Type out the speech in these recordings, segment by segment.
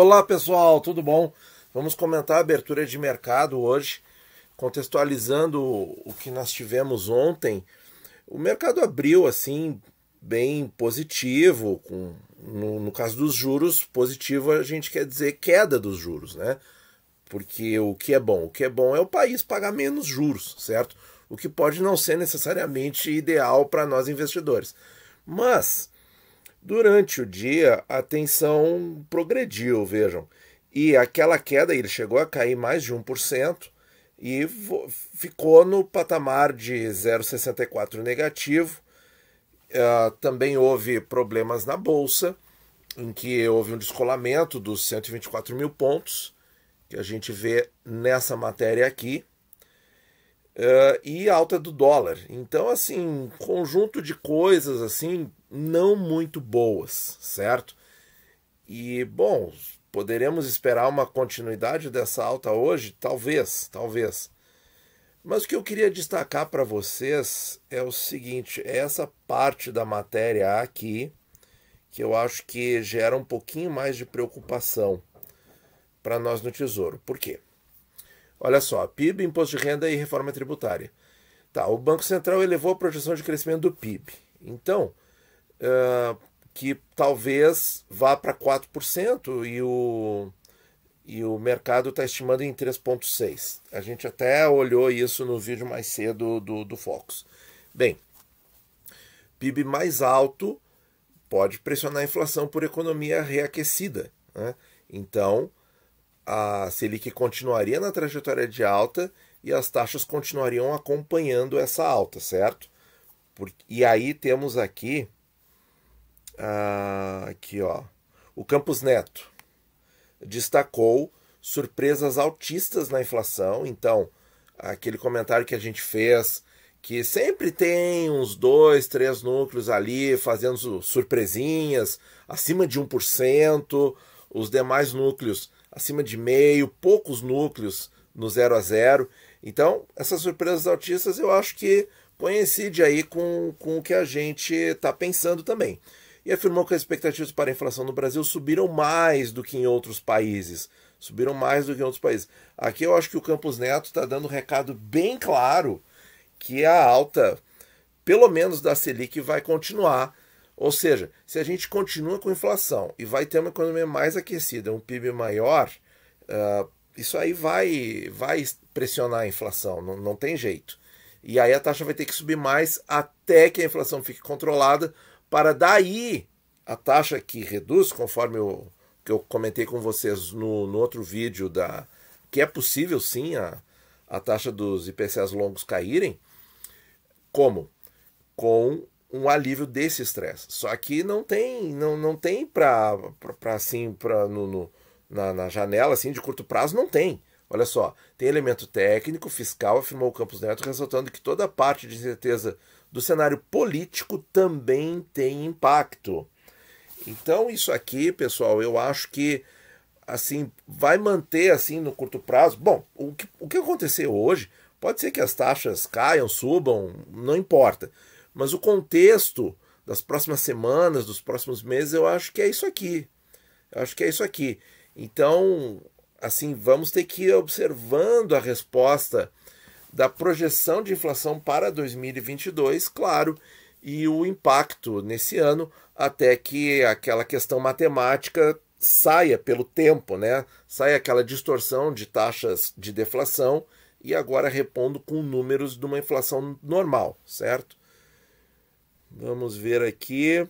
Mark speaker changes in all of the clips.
Speaker 1: Olá pessoal, tudo bom? Vamos comentar a abertura de mercado hoje, contextualizando o que nós tivemos ontem. O mercado abriu assim bem positivo, no caso dos juros, positivo a gente quer dizer queda dos juros, né? Porque o que é bom? O que é bom é o país pagar menos juros, certo? O que pode não ser necessariamente ideal para nós investidores. Mas durante o dia, a tensão progrediu, vejam. E aquela queda, ele chegou a cair mais de 1% e ficou no patamar de 0,64 negativo. Também houve problemas na Bolsa, em que houve um descolamento dos 124 mil pontos, que a gente vê nessa matéria aqui. E alta do dólar. Então, assim, conjunto de coisas assim não muito boas, certo? E, bom, poderemos esperar uma continuidade dessa alta hoje? Talvez. Mas o que eu queria destacar para vocês é o seguinte, é essa parte da matéria aqui, que eu acho que gera um pouquinho mais de preocupação para nós no Tesouro. Por quê? Olha só, PIB, imposto de renda e reforma tributária. Tá, o Banco Central elevou a projeção de crescimento do PIB. Então, que talvez vá para 4% e o mercado está estimando em 3,6%. A gente até olhou isso no vídeo mais cedo do Focus. Bem, PIB mais alto pode pressionar a inflação por economia reaquecida, né? Então, a Selic continuaria na trajetória de alta e as taxas continuariam acompanhando essa alta, certo? E aí temos aqui, ó, o Campos Neto destacou surpresas altistas na inflação. Então, aquele comentário que a gente fez, que sempre tem uns 2, 3 núcleos ali fazendo surpresinhas, acima de 1%, os demais núcleos acima de meio, poucos núcleos no 0 a 0. Então, essas surpresas altistas eu acho que coincide aí com o que a gente está pensando também. E afirmou que as expectativas para a inflação no Brasil subiram mais do que em outros países. Aqui eu acho que o Campos Neto está dando um recado bem claro que a alta, pelo menos da Selic, vai continuar. Ou seja, se a gente continua com inflação e vai ter uma economia mais aquecida, um PIB maior, isso aí vai pressionar a inflação, não tem jeito. E aí a taxa vai ter que subir mais até que a inflação fique controlada, para daí a taxa que reduz, conforme que eu comentei com vocês no outro vídeo, que é possível sim a taxa dos IPCAs longos caírem. Como? Com um alívio desse estresse. Só que não tem na janela assim de curto prazo, não tem. Olha só, tem elemento técnico, fiscal, afirmou o Campos Neto, ressaltando que toda a parte de incerteza do cenário político também tem impacto. Então isso aqui, pessoal, eu acho que assim vai manter assim no curto prazo. Bom, o que aconteceu hoje, pode ser que as taxas caiam, subam, não importa. Mas o contexto das próximas semanas, dos próximos meses, eu acho que é isso aqui. Então, assim, vamos ter que ir observando a resposta da projeção de inflação para 2022, claro, e o impacto nesse ano, até que aquela questão matemática saia pelo tempo, né? Saia aquela distorção de taxas de deflação e agora repondo com números de uma inflação normal, certo? Vamos ver aqui.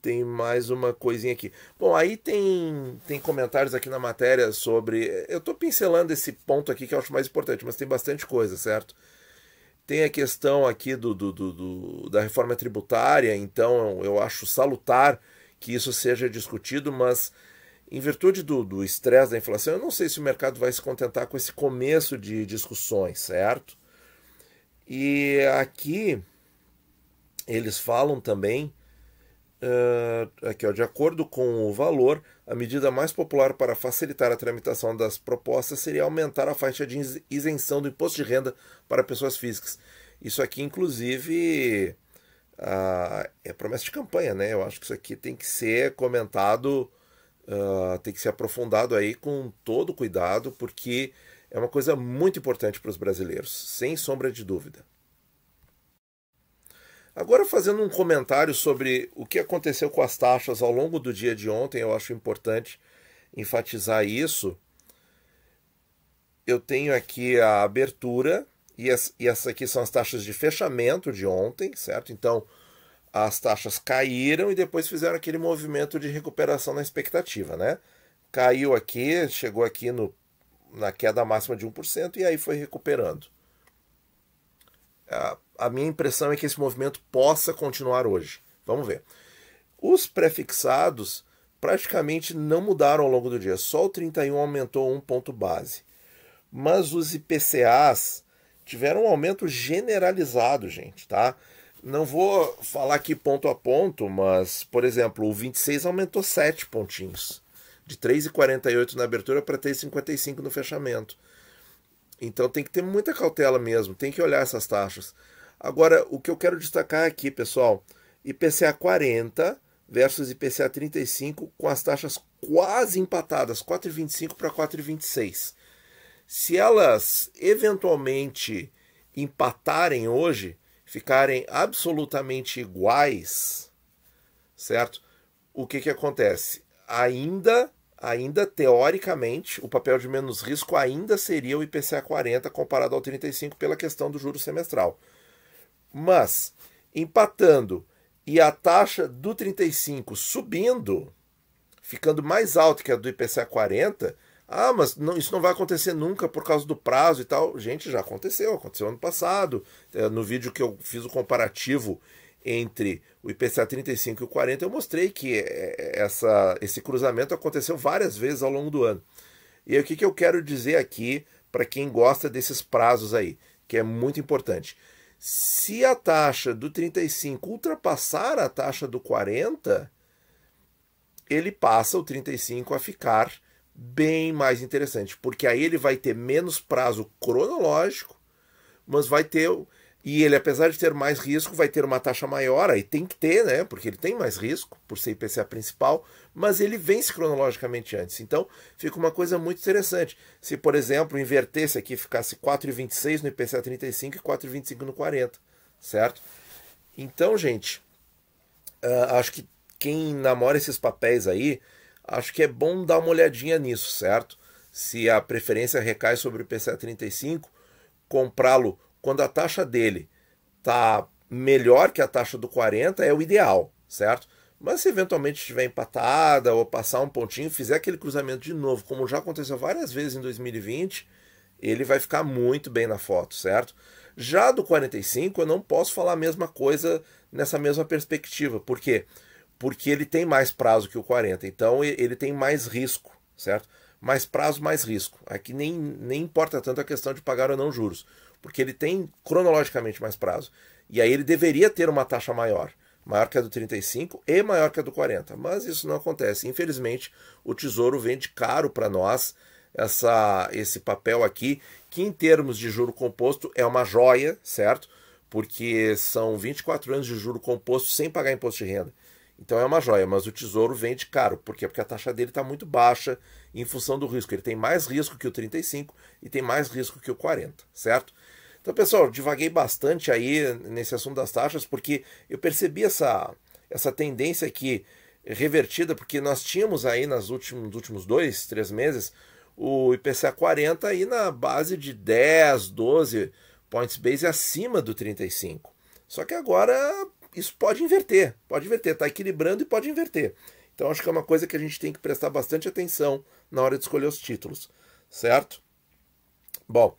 Speaker 1: Tem mais uma coisinha aqui. Bom, aí tem comentários aqui na matéria sobre... Eu estou pincelando esse ponto aqui que eu acho mais importante, mas tem bastante coisa, certo? Tem a questão aqui da reforma tributária, então eu acho salutar que isso seja discutido, mas em virtude do estresse da inflação, eu não sei se o mercado vai se contentar com esse começo de discussões, certo? E aqui eles falam também, aqui, ó, de acordo com o valor, a medida mais popular para facilitar a tramitação das propostas seria aumentar a faixa de isenção do imposto de renda para pessoas físicas. Isso aqui, inclusive, é promessa de campanha, né? Eu acho que isso aqui tem que ser comentado tem que ser aprofundado aí com todo cuidado, porque é uma coisa muito importante para os brasileiros, sem sombra de dúvida. Agora, fazendo um comentário sobre o que aconteceu com as taxas ao longo do dia de ontem, eu acho importante enfatizar isso. Eu tenho aqui a abertura, e essas aqui são as taxas de fechamento de ontem, certo? Então, as taxas caíram e depois fizeram aquele movimento de recuperação na expectativa, né? Caiu aqui, chegou aqui na queda máxima de 1% e aí foi recuperando. A minha impressão é que esse movimento possa continuar hoje. Vamos ver. Os prefixados praticamente não mudaram ao longo do dia. Só o 31 aumentou 1 ponto base. Mas os IPCAs tiveram um aumento generalizado, gente, tá? Não vou falar aqui ponto a ponto, mas, por exemplo, o 26 aumentou 7 pontinhos. De 3,48 na abertura para 3,55 no fechamento. Então tem que ter muita cautela mesmo, tem que olhar essas taxas. Agora, o que eu quero destacar aqui, pessoal, IPCA 40 versus IPCA 35 com as taxas quase empatadas, 4,25 para 4,26. Se elas eventualmente empatarem hoje, ficarem absolutamente iguais, certo? O que acontece? Ainda teoricamente, o papel de menos risco ainda seria o IPCA 40 comparado ao 35 pela questão do juro semestral. Mas, empatando e a taxa do 35 subindo, ficando mais alta que a do IPCA 40, mas isso não vai acontecer nunca por causa do prazo e tal. Gente, já aconteceu ano passado. No vídeo que eu fiz o comparativo entre o IPCA 35 e o 40, eu mostrei que esse cruzamento aconteceu várias vezes ao longo do ano. E aí, o que eu quero dizer aqui para quem gosta desses prazos aí, que é muito importante. Se a taxa do 35 ultrapassar a taxa do 40, ele passa o 35 a ficar bem mais interessante, porque aí ele vai ter menos prazo cronológico, mas vai ter... E ele, apesar de ter mais risco, vai ter uma taxa maior, aí tem que ter, né? Porque ele tem mais risco, por ser IPCA principal, mas ele vence cronologicamente antes. Então, fica uma coisa muito interessante. Se, por exemplo, invertesse aqui, ficasse 4,26 no IPCA 35 e 4,25 no 40, certo? Então, gente, acho que quem namora esses papéis aí, acho que é bom dar uma olhadinha nisso, certo? Se a preferência recai sobre o IPCA 35, comprá-lo quando a taxa dele está melhor que a taxa do 40 é o ideal, certo? Mas se eventualmente estiver empatada ou passar um pontinho, fizer aquele cruzamento de novo, como já aconteceu várias vezes em 2020, ele vai ficar muito bem na foto, certo? Já do 45 eu não posso falar a mesma coisa nessa mesma perspectiva. Por quê? Porque ele tem mais prazo que o 40, então ele tem mais risco, certo? Mais prazo, mais risco. Aqui nem importa tanto a questão de pagar ou não juros, porque ele tem cronologicamente mais prazo. E aí ele deveria ter uma taxa maior que a do 35 e maior que a do 40. Mas isso não acontece. Infelizmente, o Tesouro vende caro para nós esse papel aqui, que em termos de juro composto é uma joia, certo? Porque são 24 anos de juro composto sem pagar imposto de renda. Então é uma joia, mas o Tesouro vende caro. Por quê? Porque a taxa dele está muito baixa em função do risco. Ele tem mais risco que o 35 e tem mais risco que o 40, certo? Então, pessoal, divaguei bastante aí nesse assunto das taxas, porque eu percebi essa tendência aqui revertida, porque nós tínhamos aí nos últimos 2, 3 meses o IPCA 40 aí na base de 10, 12 points base acima do 35. Só que agora isso pode inverter, está equilibrando e pode inverter. Então acho que é uma coisa que a gente tem que prestar bastante atenção na hora de escolher os títulos, certo? Bom,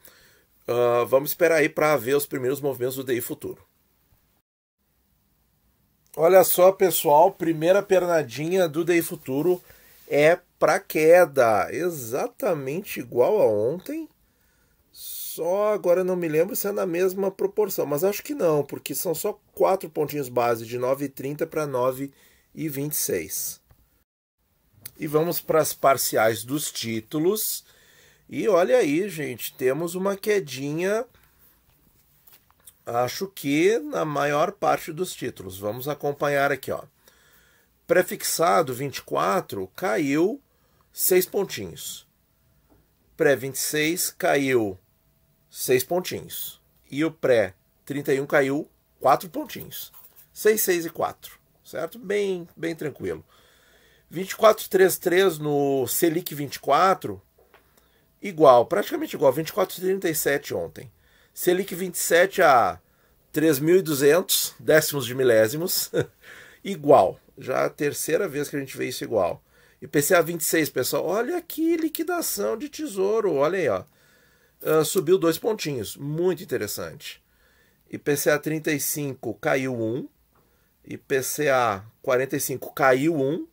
Speaker 1: vamos esperar aí para ver os primeiros movimentos do DI futuro. Olha só, pessoal, primeira pernadinha do DI futuro é para queda, exatamente igual a ontem. Só agora não me lembro se é na mesma proporção, mas acho que não, porque são só 4 pontinhos base, de 9,30 para 9,26. E vamos para as parciais dos títulos. E olha aí, gente, temos uma quedinha, acho que na maior parte dos títulos. Vamos acompanhar aqui, ó. Pré-fixado 24 caiu 6 pontinhos. Pré-26 caiu 6 pontinhos. E o pré-31 caiu 4 pontinhos. 6, 6 e 4. Certo? Bem tranquilo. 24,33 no Selic 24, igual, praticamente igual. 24,37 ontem. Selic 27 a 3.200 décimos de milésimos, igual. Já a terceira vez que a gente vê isso igual. IPCA 26, pessoal, olha aqui, liquidação de tesouro, olha aí, ó. Subiu 2 pontinhos, muito interessante. IPCA 35 caiu 1, IPCA 45 caiu 1,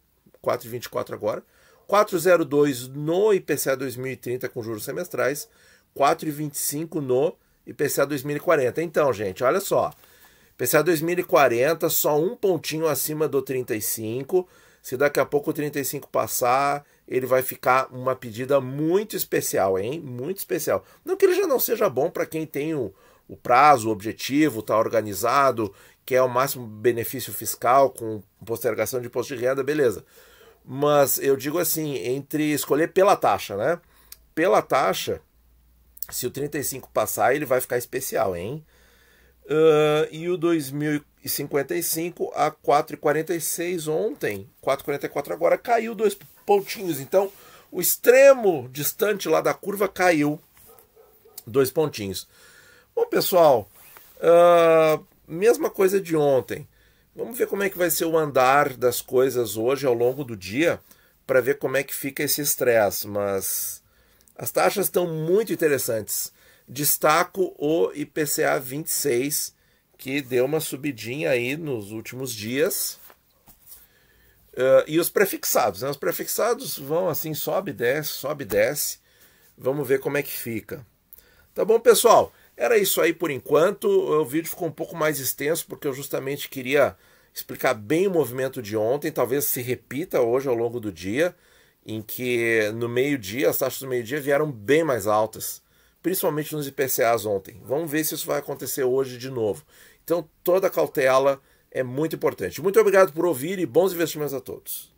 Speaker 1: 4,24 agora, 4,02 no IPCA 2030 com juros semestrais, 4,25 no IPCA 2040. Então, gente, olha só, IPCA 2040 só um pontinho acima do 35. Se daqui a pouco o 35 passar, ele vai ficar uma pedida muito especial, hein? Muito especial. Não que ele já não seja bom para quem tem o prazo, o objetivo, está organizado, quer o máximo benefício fiscal com postergação de imposto de renda, beleza. Mas eu digo assim, entre escolher pela taxa, né? Pela taxa, se o 35 passar, ele vai ficar especial, hein? E o 2055 a 4,46 ontem, 4,44 agora, caiu 2 pontinhos. Então, o extremo distante lá da curva caiu 2 pontinhos. Bom, pessoal, mesma coisa de ontem. Vamos ver como é que vai ser o andar das coisas hoje ao longo do dia para ver como é que fica esse estresse. Mas as taxas estão muito interessantes. Destaco o IPCA 26, que deu uma subidinha aí nos últimos dias. E os prefixados, né? Os prefixados vão assim, sobe e desce, sobe e desce. Vamos ver como é que fica. Tá bom, pessoal? Era isso aí por enquanto. O vídeo ficou um pouco mais extenso porque eu justamente queria explicar bem o movimento de ontem. Talvez se repita hoje ao longo do dia, em que no meio-dia, as taxas do meio-dia vieram bem mais altas, principalmente nos IPCAs ontem. Vamos ver se isso vai acontecer hoje de novo. Então, toda a cautela é muito importante. Muito obrigado por ouvir e bons investimentos a todos.